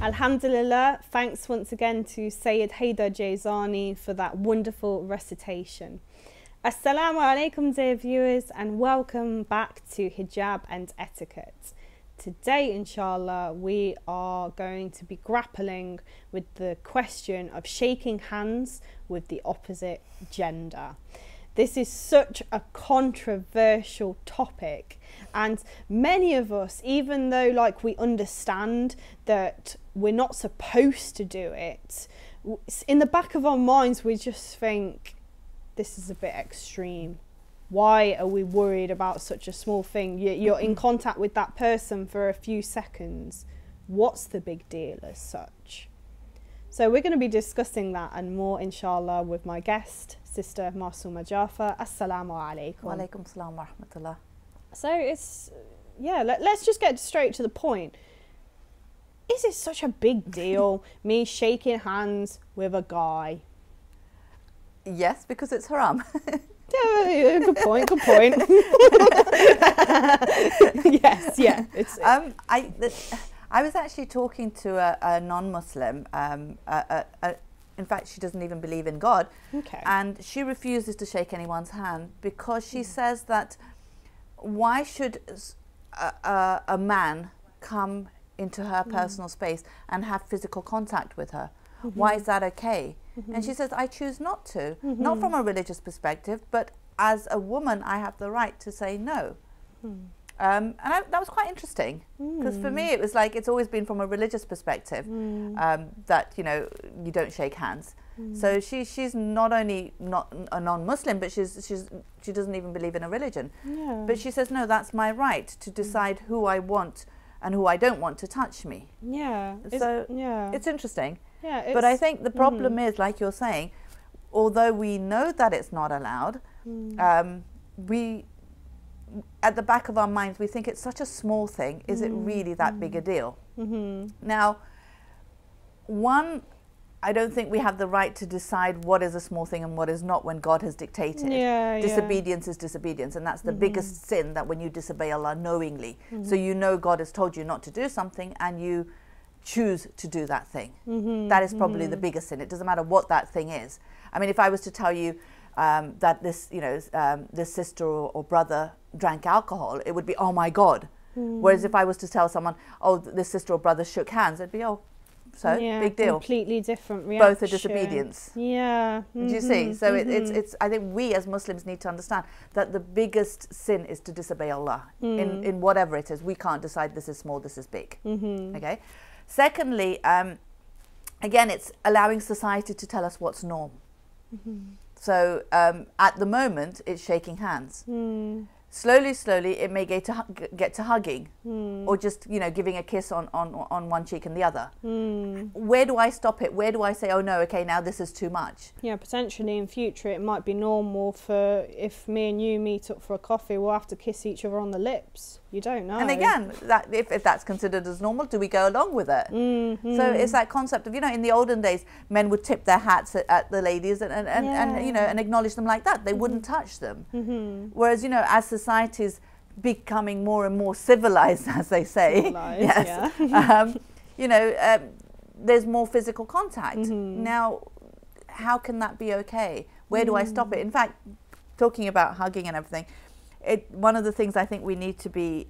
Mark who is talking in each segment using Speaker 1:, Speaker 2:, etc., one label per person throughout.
Speaker 1: Alhamdulillah, thanks once again to Sayyid Haidar Jaizani for that wonderful recitation. Assalamu alaikum dear viewers, and welcome back to Hijab and Etiquette. Today inshallah we are going to be grappling with the question of shaking hands with the opposite gender. This is such a controversial topic, and many of us, even though like we understand that we're not supposed to do it, in the back of our minds we just think this is a bit extreme. Why are we worried about such a small thing? You're in contact with that person for a few seconds. What's the big deal as such? So we're going to be discussing that and more inshallah with my guest, Sister Masuma Jafar. Assalamu alaikum.
Speaker 2: Wa alaikum salam wa rahmatullah.
Speaker 1: So it's, yeah, let's just get straight to the point. Is it such a big deal, me shaking hands with a guy?
Speaker 2: Yes, because it's haram.
Speaker 1: Yeah, good point, good point. Yes, yeah. It's,
Speaker 2: I was actually talking to a non-Muslim, in fact she doesn't even believe in God,
Speaker 1: okay.
Speaker 2: And she refuses to shake anyone's hand because she says that why should a man come into her personal space and have physical contact with her? Why is that okay? And she says, I choose not to, not from a religious perspective, but as a woman I have the right to say no. And that was quite interesting, because for me it was like, it's always been from a religious perspective that, you know, you don't shake hands. So she's not only not a non-Muslim, but she doesn't even believe in a religion.
Speaker 1: Yeah.
Speaker 2: But she says, no, that's my right to decide who I want and who I don't want to touch me.
Speaker 1: Yeah.
Speaker 2: So
Speaker 1: yeah.
Speaker 2: it's interesting.
Speaker 1: Yeah,
Speaker 2: but I think the problem is, like you're saying, although we know that it's not allowed, we, at the back of our minds, we think it's such a small thing. Is it really that big a deal? Now, one, I don't think we have the right to decide what is a small thing and what is not when God has dictated. Disobedience is disobedience, and that's the biggest sin, that when you disobey Allah knowingly. So you know God has told you not to do something and you choose to do that thing. That is probably the biggest sin. It doesn't matter what that thing is. I mean, if I was to tell you that this, you know, this sister or brother drank alcohol, it would be, oh my God. Whereas if I was to tell someone, oh, this sister or brother shook hands, it'd be, oh, so big deal.
Speaker 1: Completely different reaction.
Speaker 2: Both are disobedience.
Speaker 1: Yeah.
Speaker 2: Do you see? So it's. I think we as Muslims need to understand that the biggest sin is to disobey Allah in whatever it is. We can't decide this is small, this is big. Okay. Secondly, again, it's allowing society to tell us what's norm. So at the moment, it's shaking hands. Slowly, it may get to hugging, or just, you know, giving a kiss on one cheek and the other. Where do I stop it? Where do I say, oh no, okay, now this is too much? Yeah,
Speaker 1: potentially in future it might be normal for, if me and you meet up for a coffee, we'll have to kiss each other on the lips. You don't know.
Speaker 2: And again, that if that's considered as normal, do we go along with it? So it's that concept of, you know, in the olden days, men would tip their hats at the ladies and you know, and acknowledge them like that. They wouldn't touch them. Whereas, you know, as society's becoming more and more civilized, as they say, you know, there's more physical contact. Now, how can that be okay? Where do I stop it? In fact, talking about hugging and everything, one of the things I think we need to be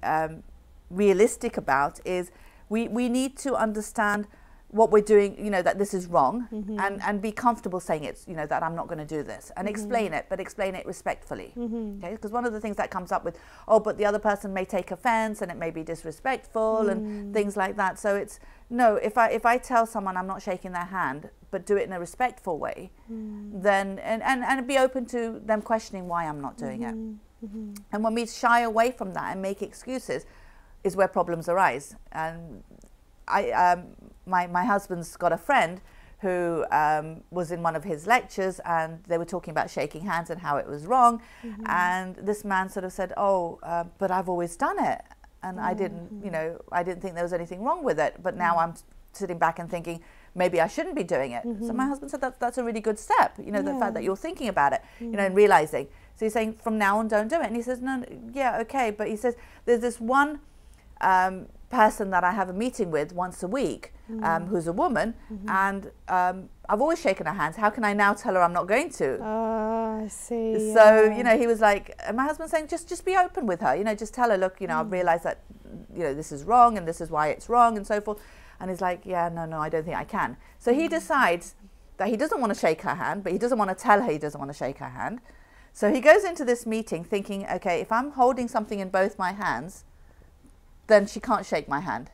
Speaker 2: realistic about is we need to understand what we're doing, you know, that this is wrong, and be comfortable saying it's, you know, that I'm not going to do this, and explain it, but explain it respectfully. Okay, because one of the things that comes up with, oh, but the other person may take offense and it may be disrespectful and things like that. So it's, no, if I tell someone I'm not shaking their hand, but do it in a respectful way, then and be open to them questioning why I'm not doing it. And when we shy away from that and make excuses, is where problems arise. And my husband's got a friend who was in one of his lectures, and they were talking about shaking hands and how it was wrong. And this man sort of said, oh, but I've always done it, and I didn't, you know, I didn't think there was anything wrong with it, but now I'm sitting back and thinking maybe I shouldn't be doing it. So my husband said that's a really good step, you know, the fact that you're thinking about it, you know, and realizing. So he's saying from now on don't do it. And he says, no, yeah, okay, but he says there's this one person that I have a meeting with once a week, who's a woman, and I've always shaken her hands. How can I now tell her I'm not going to?
Speaker 1: Oh, I see.
Speaker 2: So, you know, he was like, and my husband's saying, just be open with her, you know, just tell her, look, you know, I've realised that, you know, this is wrong and this is why it's wrong and so forth. And he's like, yeah, no, I don't think I can. So he decides that he doesn't want to shake her hand, but he doesn't want to tell her he doesn't want to shake her hand. So he goes into this meeting thinking, okay, if I'm holding something in both my hands, then she can't shake my hand.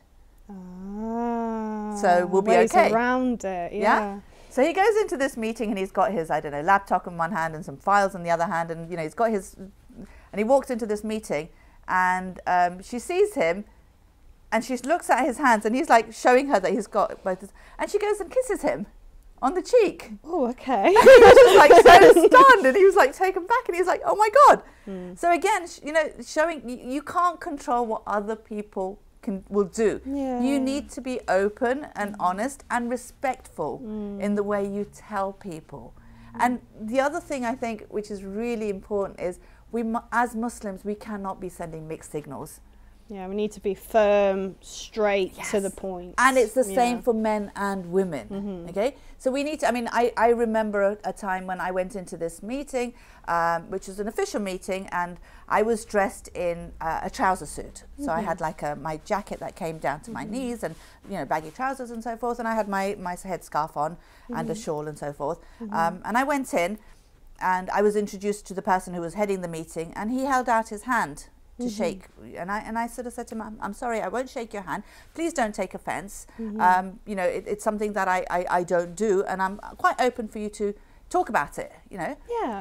Speaker 2: So we'll be okay.
Speaker 1: Around it, yeah.
Speaker 2: So he goes into this meeting and he's got his, I don't know, laptop in one hand and some files in the other hand, and you know, he's got his, and he walks into this meeting, and she sees him, and she looks at his hands, and he's like showing her that he's got both his, and she goes and kisses him on the cheek.
Speaker 1: Oh, okay.
Speaker 2: And he was just like so stunned, and he was like taken back, and he was like, oh my God. So again, you know, showing you can't control what other people will do. You need to be open and honest and respectful in the way you tell people. And the other thing I think which is really important is as Muslims we cannot be sending mixed signals.
Speaker 1: Yeah, we need to be firm, straight to the point.
Speaker 2: And it's the same for men and women. Okay, so we need to, I mean, I remember a time when I went into this meeting, which was an official meeting, and I was dressed in a trouser suit. So I had like my jacket that came down to my knees, and you know, baggy trousers and so forth, and I had my headscarf on and a shawl and so forth. And I went in, and I was introduced to the person who was heading the meeting, and he held out his hand to shake, and I sort of said to him, I'm sorry, I won't shake your hand, please don't take offense. You know, it's something that I don't do, and I'm quite open for you to talk about it, you know.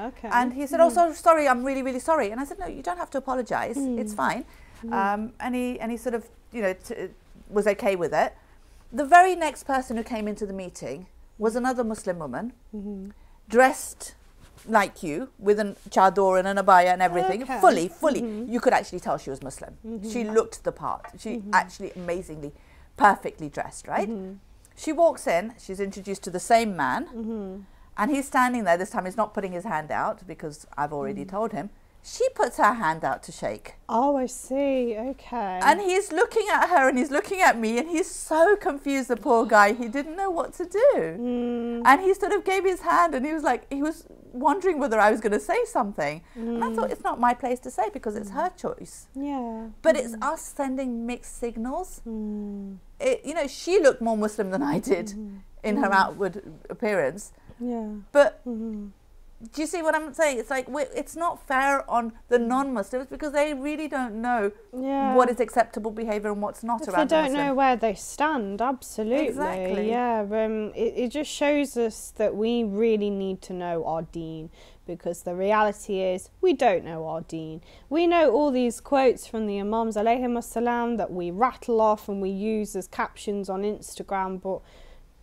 Speaker 1: Okay.
Speaker 2: And he said, oh, so sorry, I'm really, really sorry. And I said, no, you don't have to apologize, it's fine. And he sort of, you know, was okay with it. The very next person who came into the meeting was another Muslim woman, dressed like you, with a chador and an abaya and everything, fully. You could actually tell she was Muslim. She looked the part. She actually amazingly, perfectly dressed, right? She walks in, she's introduced to the same man, and he's standing there. This time he's not putting his hand out because I've already told him. She puts her hand out to shake.
Speaker 1: Oh, I see. Okay.
Speaker 2: And he's looking at her and he's looking at me, and he's so confused, the poor guy. He didn't know what to do. And he sort of gave his hand, and he was like, he was wondering whether I was going to say something. And I thought, it's not my place to say because it's her choice. But it's us sending mixed signals. You know, she looked more Muslim than I did in her outward appearance. But do you see what I'm saying? It's like it's not fair on the non-Muslims because they really don't know what is acceptable behaviour and what's not around
Speaker 1: They don't know where they stand, absolutely.
Speaker 2: Exactly.
Speaker 1: Yeah, it just shows us that we really need to know our deen, because the reality is we don't know our deen. We know all these quotes from the Imams alayhim as-salam that we rattle off and we use as captions on Instagram, but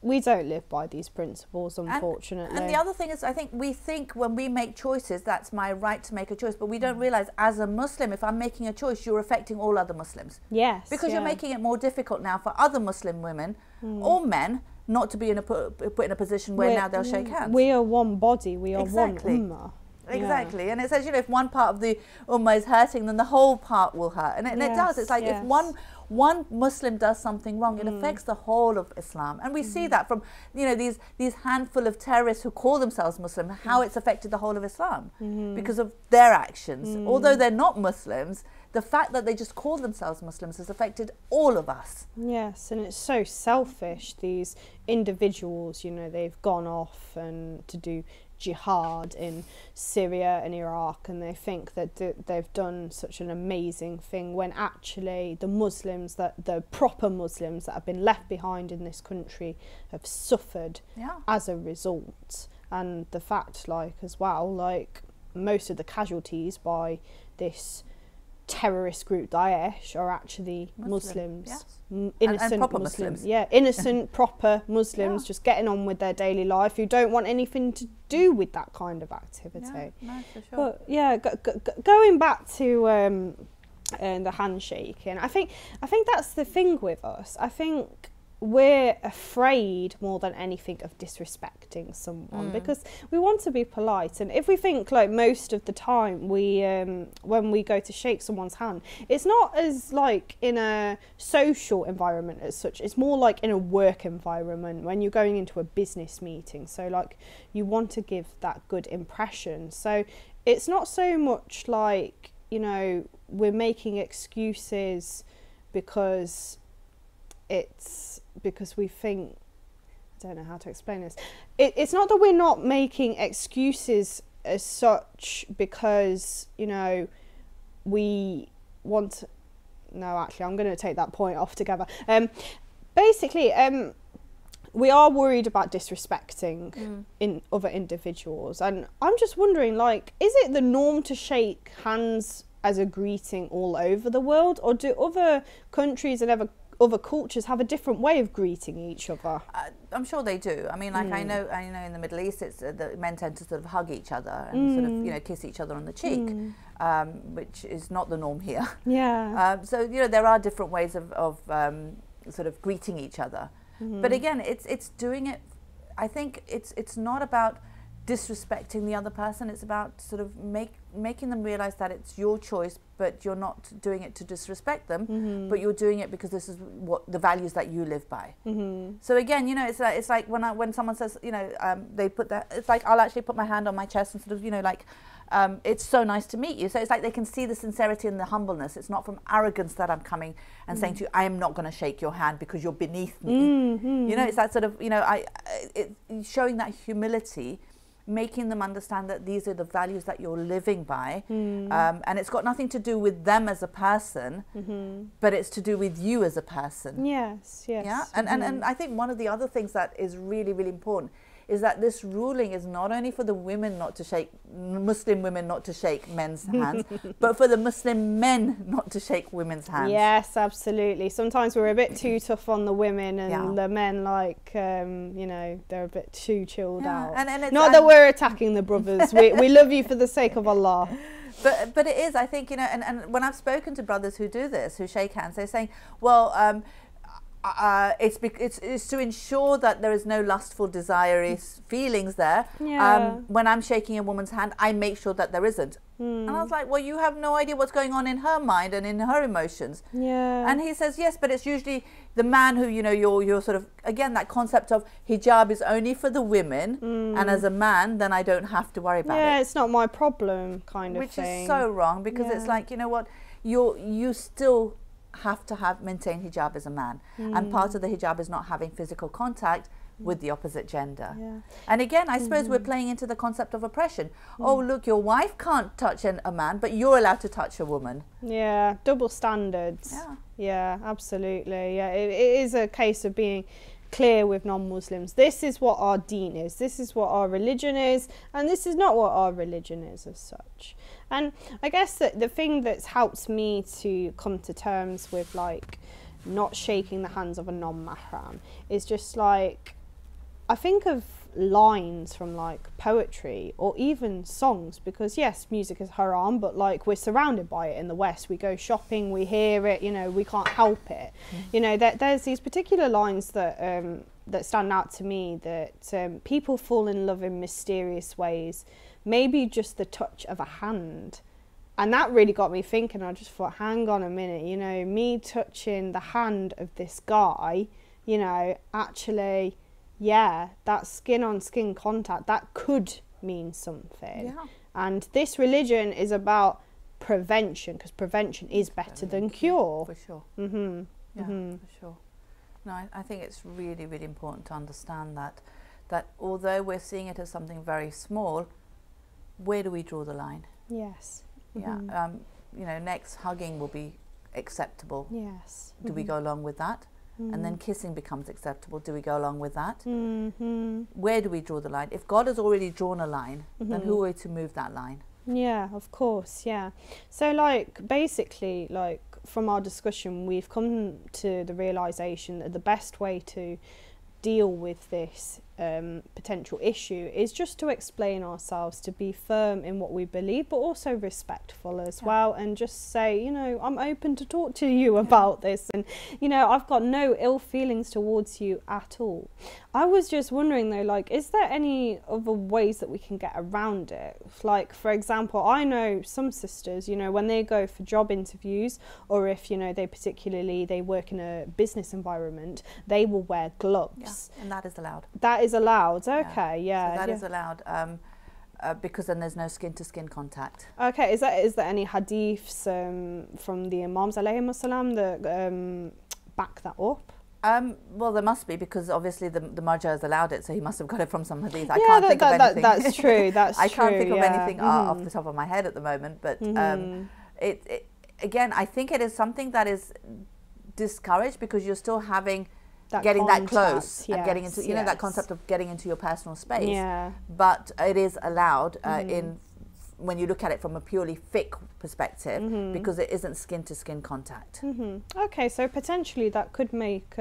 Speaker 1: we don't live by these principles, unfortunately.
Speaker 2: And the other thing is, I think we think when we make choices, that's my right to make a choice. But we don't realise, as a Muslim, if I'm making a choice, you're affecting all other Muslims.
Speaker 1: Yes.
Speaker 2: Because you're making it more difficult now for other Muslim women or men not to be put in a position where now they'll shake hands.
Speaker 1: We are one body. We are one ummah.
Speaker 2: Exactly. And it says, you know, if one part of the ummah is hurting, then the whole part will hurt. And it does. It's like if one Muslim does something wrong, it affects the whole of Islam. And we see that from, you know, these handful of terrorists who call themselves Muslim, how it's affected the whole of Islam because of their actions. Although they're not Muslims, the fact that they just call themselves Muslims has affected all of us.
Speaker 1: Yes, and it's so selfish. These individuals, you know, they've gone off and to do jihad in Syria and Iraq, and they think that they've done such an amazing thing, when actually the Muslims, the proper Muslims that have been left behind in this country, have suffered as a result. And the fact, like, as well, like, most of the casualties by this terrorist group Daesh are actually Muslims. Innocent
Speaker 2: and proper
Speaker 1: Muslims. Innocent proper Muslims just getting on with their daily life, who don't want anything to do with that kind of activity.
Speaker 2: No, for sure.
Speaker 1: But going back to the handshaking, I think that's the thing with us. I think we're afraid more than anything of disrespecting someone because we want to be polite. And if we think like most of the time we when we go to shake someone's hand, it's not as like in a social environment as such, it's more like in a work environment when you're going into a business meeting. So like you want to give that good impression. So it's not so much like, you know, we're making excuses because we think, I don't know how to explain this. It's not that we're not making excuses as such because, you know, we want no, actually I'm going to take that point off together. Basically, we are worried about disrespecting in other individuals, and I'm just wondering, like, is it the norm to shake hands as a greeting all over the world, or do other countries and other cultures have a different way of greeting each other?
Speaker 2: I'm sure they do. I mean, like I know in the Middle East, it's the men tend to sort of hug each other and sort of, you know, kiss each other on the cheek, which is not the norm here.
Speaker 1: Yeah.
Speaker 2: So you know, there are different ways of sort of greeting each other. But again, it's doing it. I think it's not about disrespecting the other person. It's about sort of making them realize that it's your choice, but you're not doing it to disrespect them, but you're doing it because this is what the values that you live by. So again, you know, it's like when someone says, you know, they put that, it's like I'll actually put my hand on my chest and sort of, you know, like, it's so nice to meet you. So it's like they can see the sincerity and the humbleness. It's not from arrogance that I'm coming and saying to you, I am not going to shake your hand because you're beneath me. You know, it's that sort of, you know, showing that humility, making them understand that these are the values that you're living by, and it's got nothing to do with them as a person, but it's to do with you as a person.
Speaker 1: Yes, yes.
Speaker 2: Yeah, and I think one of the other things that is really, really important is that this ruling is not only for the women not to shake, Muslim women not to shake men's hands, but for the Muslim men not to shake women's hands.
Speaker 1: Yes, absolutely. Sometimes we're a bit too tough on the women, and the men, like, you know, they're a bit too chilled out. And not that we're attacking the brothers. we love you for the sake of Allah.
Speaker 2: But it is, I think, you know, and when I've spoken to brothers who do this, who shake hands, they're saying, well, it's to ensure that there is no lustful, desirous feelings there. When I'm shaking a woman's hand, I make sure that there isn't. And I was like, well, you have no idea what's going on in her mind and in her emotions. And he says, yes, but it's usually the man who, you know, you're sort of, again, that concept of hijab is only for the women, and as a man, then I don't have to worry about it.
Speaker 1: Yeah, it's not my problem kind of thing.
Speaker 2: Which is so wrong, because it's like, you know what, you still have to maintain hijab as a man, and part of the hijab is not having physical contact with the opposite gender. And again, I suppose we're playing into the concept of oppression. Oh, look, your wife can't touch a man, but you're allowed to touch a woman.
Speaker 1: Yeah, double standards. Yeah, absolutely. Yeah, it is a case of being clear with non-Muslims. This is what our deen is, this is what our religion is, and this is not what our religion is as such. And I guess that the thing that's helped me to come to terms with, like, not shaking the hands of a non-mahram is just, like, I think of lines from, like, poetry or even songs, because yes, music is haram, but, like, we're surrounded by it in the West. We go shopping, we hear it, you know, we can't help it. You know, there's these particular lines that that stand out to me, that people fall in love in mysterious ways, maybe just the touch of a hand. And that really got me thinking. I just thought, hang on a minute, you know, me touching the hand of this guy, you know, actually, yeah, that skin on skin contact, that could mean something. And this religion is about prevention, because prevention is better than cure.
Speaker 2: For sure. For sure. No, I think it's really, really important to understand that although we're seeing it as something very small, where do we draw the line?
Speaker 1: Yes.
Speaker 2: You know, next hugging will be acceptable.
Speaker 1: Yes.
Speaker 2: Do we go along with that? And then kissing becomes acceptable. Do we go along with that? Where do we draw the line? If God has already drawn a line, then who are we to move that line?
Speaker 1: Yeah, of course, yeah. So, like, basically, like, from our discussion, we've come to the realisation that the best way to deal with this potential issue is just to explain ourselves, to be firm in what we believe, but also respectful as well, and just say, you know, I'm open to talk to you about this, and you know, I've got no ill feelings towards you at all. I was just wondering though, like, is there any other ways that we can get around it? Like, for example, I know some sisters, you know, when they go for job interviews, or if, you know, they work in a business environment, they will wear gloves.
Speaker 2: Yeah, and that is allowed.
Speaker 1: That is allowed, okay, yeah.
Speaker 2: So that is allowed, because then there's no skin-to-skin contact.
Speaker 1: Okay, is there any hadiths from the Imams alayhim as-salam that back that up?
Speaker 2: Well, there must be, because obviously the Marja has allowed it, so he must have got it from some hadith. I
Speaker 1: Yeah,
Speaker 2: can't think of anything.
Speaker 1: That's true.
Speaker 2: I can't think of anything off the top of my head at the moment. But it again, I think it is something that is discouraged, because you're still getting that close, and getting into, you know, that concept of getting into your personal space.
Speaker 1: Yeah.
Speaker 2: But it is allowed when you look at it from a purely fiqh perspective, because it isn't skin-to-skin contact.
Speaker 1: Okay, so potentially that could make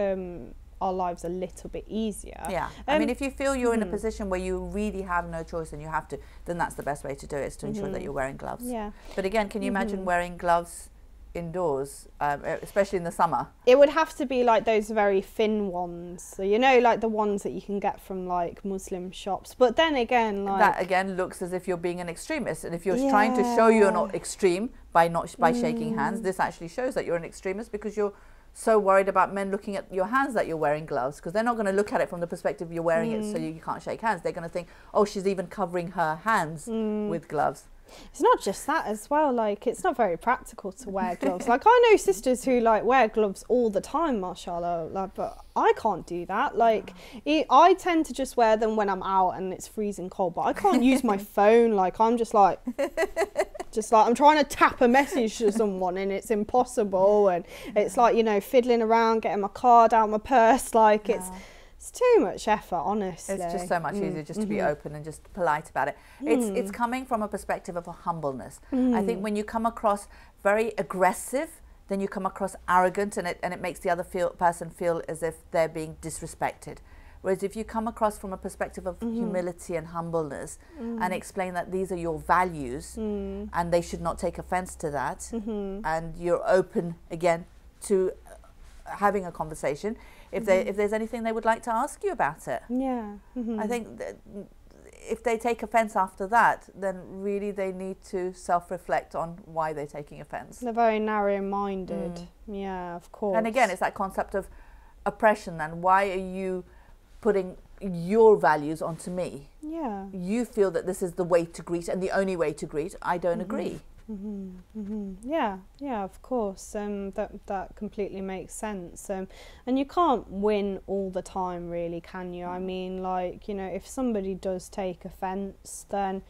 Speaker 1: our lives a little bit easier.
Speaker 2: Yeah, I mean, if you feel you're in a position where you really have no choice and you have to, then that's the best way to do it, is to ensure that you're wearing gloves.
Speaker 1: Yeah.
Speaker 2: But again, can you imagine wearing gloves indoors, especially in the summer?
Speaker 1: It would have to be like those very thin ones, so, you know, like the ones that you can get from like Muslim shops. But then again, like,
Speaker 2: that again looks as if you're being an extremist, and if you're trying to show you're not extreme by shaking hands, this actually shows that you're an extremist, because you're so worried about men looking at your hands that you're wearing gloves, because they're not going to look at it from the perspective you're wearing it so you can't shake hands. They're going to think, oh, she's even covering her hands with gloves.
Speaker 1: It's not just that as well, like, it's not very practical to wear gloves. Like, I know sisters who like wear gloves all the time, mashallah, like, but I can't do that. Like, I tend to just wear them when I'm out and it's freezing cold, but I can't use my phone. Like, I'm just like I'm trying to tap a message to someone and it's impossible, and it's like, you know, fiddling around, getting my card out my purse, like it's too much effort, honestly.
Speaker 2: It's just so much easier just to be open and just polite about it. It's coming from a perspective of a humbleness. I think when you come across very aggressive, then you come across arrogant, and it makes the other person feel as if they're being disrespected. Whereas if you come across from a perspective of humility and humbleness, and explain that these are your values and they should not take offense to that, and you're open again to having a conversation, if there's anything they would like to ask you about it. I think that if they take offense after that, then really they need to self-reflect on why they're taking offense.
Speaker 1: They're very narrow-minded. Yeah, of course.
Speaker 2: And again, it's that concept of oppression. Then why are you putting your values onto me?
Speaker 1: Yeah.
Speaker 2: You feel that this is the way to greet and the only way to greet. I don't agree.
Speaker 1: Yeah, of course. That completely makes sense. And you can't win all the time, really, can you? I mean, like, you know, if somebody does take offence, then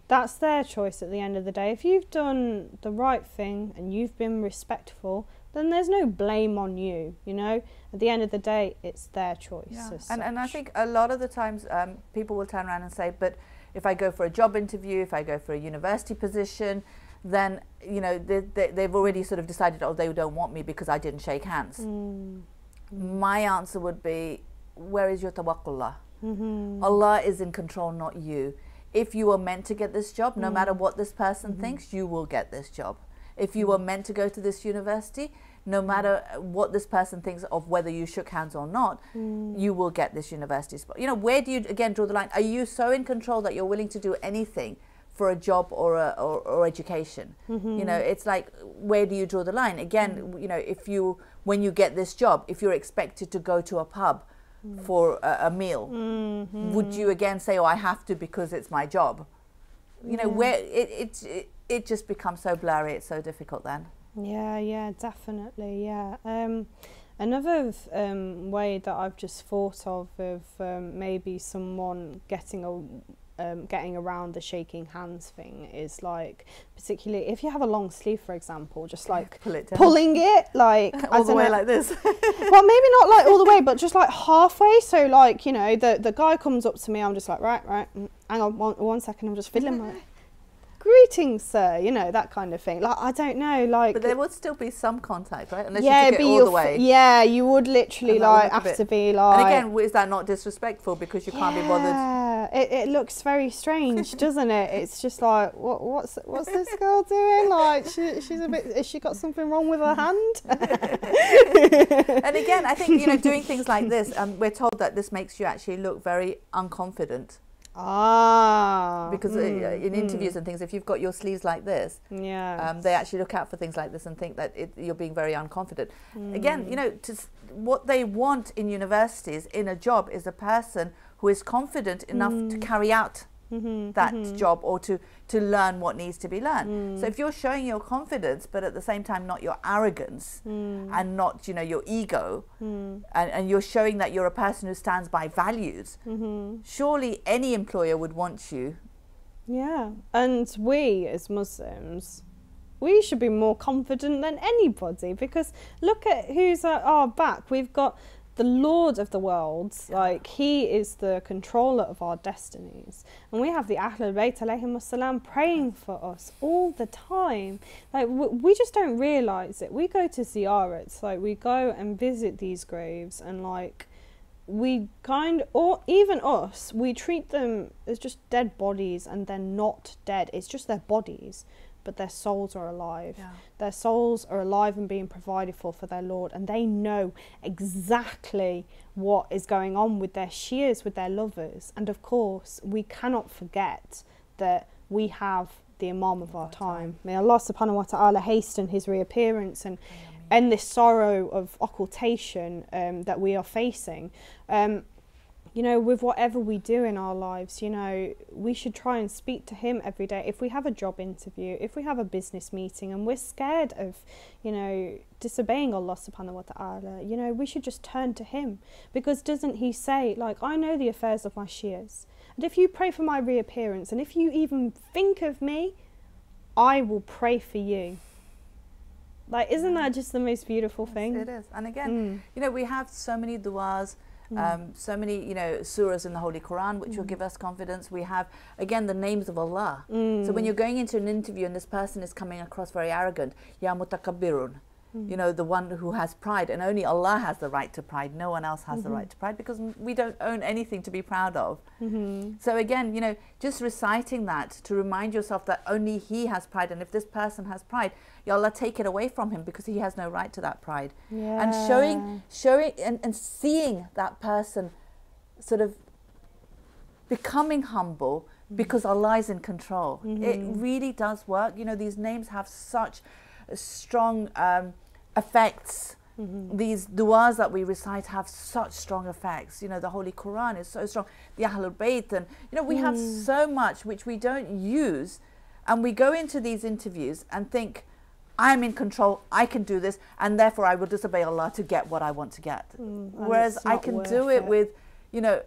Speaker 1: that's their choice at the end of the day. If you've done the right thing and you've been respectful, then there's no blame on you, you know? At the end of the day, it's their choice.
Speaker 2: Yeah. And I think a lot of the times people will turn around and say, but if I go for a job interview, if I go for a university position, then, you know, they've already sort of decided, oh, they don't want me because I didn't shake hands. My answer would be, where is your tawakkullah? Allah is in control, not you. If you are meant to get this job, no matter what this person thinks, you will get this job. If you were meant to go to this university, no matter what this person thinks of whether you shook hands or not, you will get this university spot. You know, where do you, again, draw the line? Are you so in control that you're willing to do anything for a job or education? You know, it's like, where do you draw the line? Again, you know, when you get this job, if you're expected to go to a pub for a meal, would you again say, oh, I have to because it's my job? You know, where it just becomes so blurry, it's so difficult then.
Speaker 1: Yeah, definitely, yeah. Another way that I've just thought of maybe someone getting around the shaking hands thing is, like, particularly if you have a long sleeve, for example, just like pulling it like
Speaker 2: all the way like this.
Speaker 1: Well, maybe not like all the way, but just like halfway. So, like, you know, the guy comes up to me, I'm just like, right, hang on one second, I'm just fiddling my greetings, sir, you know, that kind of thing. Like, I don't know, like.
Speaker 2: But there would still be some contact, right? Unless
Speaker 1: yeah,
Speaker 2: you took it all the way.
Speaker 1: Yeah, you would literally like have to be like.
Speaker 2: And again, is that not disrespectful because you can't be bothered?
Speaker 1: Yeah, it looks very strange, doesn't it? It's just like, what's this girl doing? Like, she's a bit. Has she got something wrong with her hand?
Speaker 2: And again, I think, you know, doing things like this, we're told that this makes you actually look very unconfident. Because in interviews and things, if you've got your sleeves like this, they actually look out for things like this and think that you're being very unconfident. Again, you know, what they want in universities in a job is a person who is confident enough to carry out that job or to learn what needs to be learned. So if you're showing your confidence, but at the same time not your arrogance and not, you know, your ego, and you're showing that you're a person who stands by values, surely any employer would want you. Yeah, and we as Muslims, we should be more confident than anybody, because look at who's at our back. We've got the Lord of the world, like he is the controller of our destinies, and we have the Ahlul Bayt alayhim wassalam praying for us all the time. Like we just don't realise it. We go to ziyarats, like we go and visit these graves, and like we or even us, we treat them as just dead bodies, and they're not dead. It's just their bodies, but their souls are alive. Their souls are alive and being provided for their Lord, and they know exactly what is going on with their shears, with their lovers. And of course, we cannot forget that we have the Imam of our time. May Allah subhanahu wa ta'ala hasten his reappearance and end this sorrow of occultation that we are facing. You know, with whatever we do in our lives, you know, we should try and speak to him every day. If we have a job interview, if we have a business meeting and we're scared of, you know, disobeying Allah subhanahu wa ta'ala, you know, we should just turn to him. Because doesn't he say, like, I know the affairs of my shears, and if you pray for my reappearance, and if you even think of me, I will pray for you. Like, isn't that just the most beautiful thing? It is. And again, you know, we have so many du'as, so many, you know, surahs in the Holy Quran which will give us confidence. We have, again, the names of Allah. So when you're going into an interview and this person is coming across very arrogant, Ya Mutakabbirun, you know, the one who has pride, and only Allah has the right to pride, no one else has the right to pride, because we don't own anything to be proud of. So again, you know, just reciting that to remind yourself that only he has pride, and if this person has pride, Ya Allah, take it away from him, because he has no right to that pride. And showing and seeing that person sort of becoming humble because Allah is in control. It really does work. You know, these names have such strong effects. These du'as that we recite have such strong effects. You know, the Holy Quran is so strong, the Ahlul Bayt, and you know, we have so much which we don't use, and we go into these interviews and think, I'm in control, I can do this, and therefore I will disobey Allah to get what I want to get. Whereas I can do it with, you know,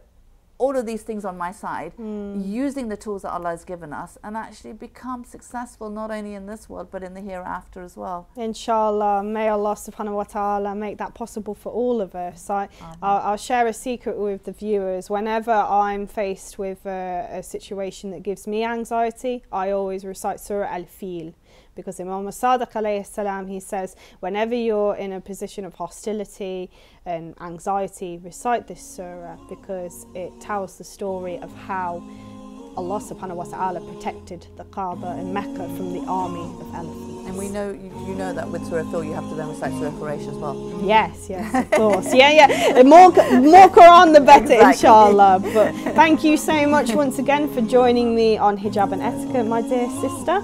Speaker 2: all of these things on my side, using the tools that Allah has given us, and actually become successful not only in this world but in the hereafter as well.
Speaker 1: Inshallah, may Allah subhanahu wa ta'ala make that possible for all of us. I'll share a secret with the viewers. Whenever I'm faced with a situation that gives me anxiety, I always recite Surah Al-Fil, because Imam Sadiq alayhi salam, he says, whenever you're in a position of hostility and anxiety, recite this surah, because it tells the story of how Allah subhanahu wa ta'ala protected the Kaaba in Mecca from the army of elephants.
Speaker 2: And we know, you know that with Surah Fil you have to then recite Surah Quraysh as well.
Speaker 1: Yes, of course. Yeah. More Quran the better, inshallah. But thank you so much once again for joining me on Hijab and Etiquette, my dear sister.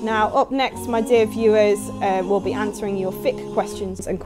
Speaker 1: Now, up next, my dear viewers, we'll be answering your fiqh questions and